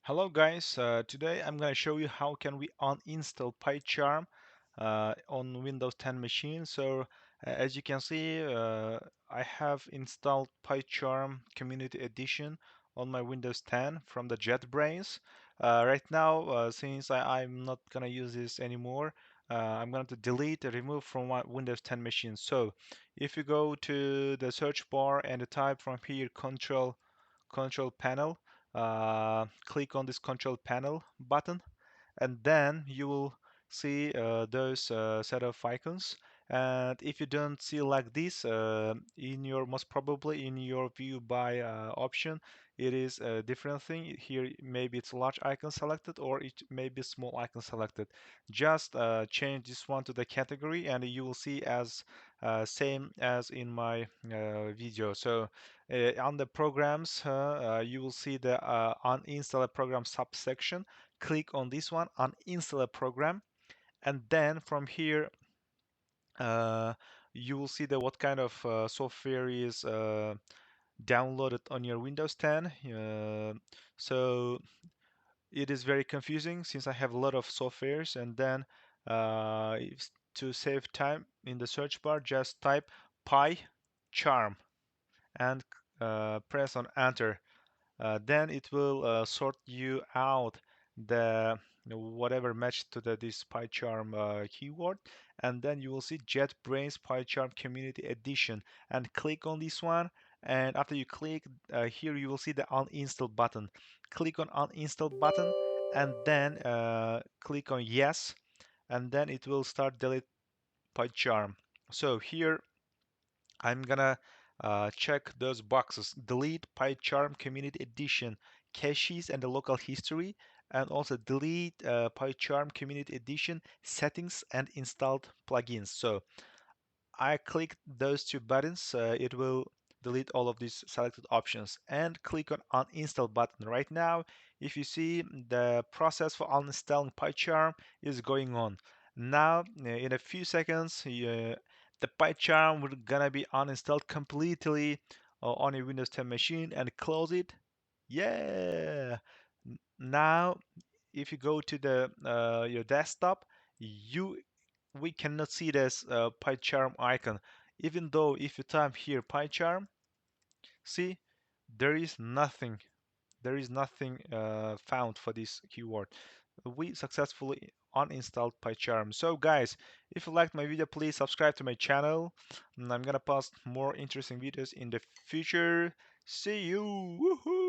Hello guys, today I'm going to show you how can we uninstall PyCharm on Windows 10 machine. As you can see, I have installed PyCharm Community Edition on my Windows 10 from the JetBrains. Right now, since I'm not going to use this anymore, I'm going to delete and remove from my Windows 10 machine. So if you go to the search bar and type from here control panel, click on this control panel button, and then you will see those set of icons. And if you don't see like this in your most probably in your view by option, it is a different thing here. Maybe it's large icon selected or it may be small icon selected. Just change this one to the category and you will see as same as in my video. On the programs, you will see the uninstall a program subsection. Click on this one, uninstall a program, and then from here uh, you will see what kind of software is downloaded on your Windows 10. So it is very confusing since I have a lot of softwares, and then to save time in the search bar, just type PyCharm and press on enter. Then it will sort you out the whatever match to this PyCharm keyword, and then you will see JetBrains PyCharm Community Edition, and click on this one. And after you click here, you will see the uninstall button. Click on uninstall button, and then click on yes, and then it will start delete PyCharm. So here I'm gonna check those boxes. Delete PyCharm Community Edition caches and the local history, and also delete PyCharm Community Edition settings and installed plugins. So I click those two buttons, it will delete all of these selected options and click on uninstall button. Right now, if you see the process for uninstalling PyCharm is going on. Now, in a few seconds, the PyCharm will gonna be uninstalled completely on your Windows 10 machine and close it. Yeah. Now, if you go to the your desktop, you we cannot see this PyCharm icon. Even though if you type here PyCharm, see there is nothing. There is nothing found for this keyword. We successfully uninstalled PyCharm. So guys, if you liked my video, please subscribe to my channel. And I'm gonna post more interesting videos in the future. See you. Woohoo!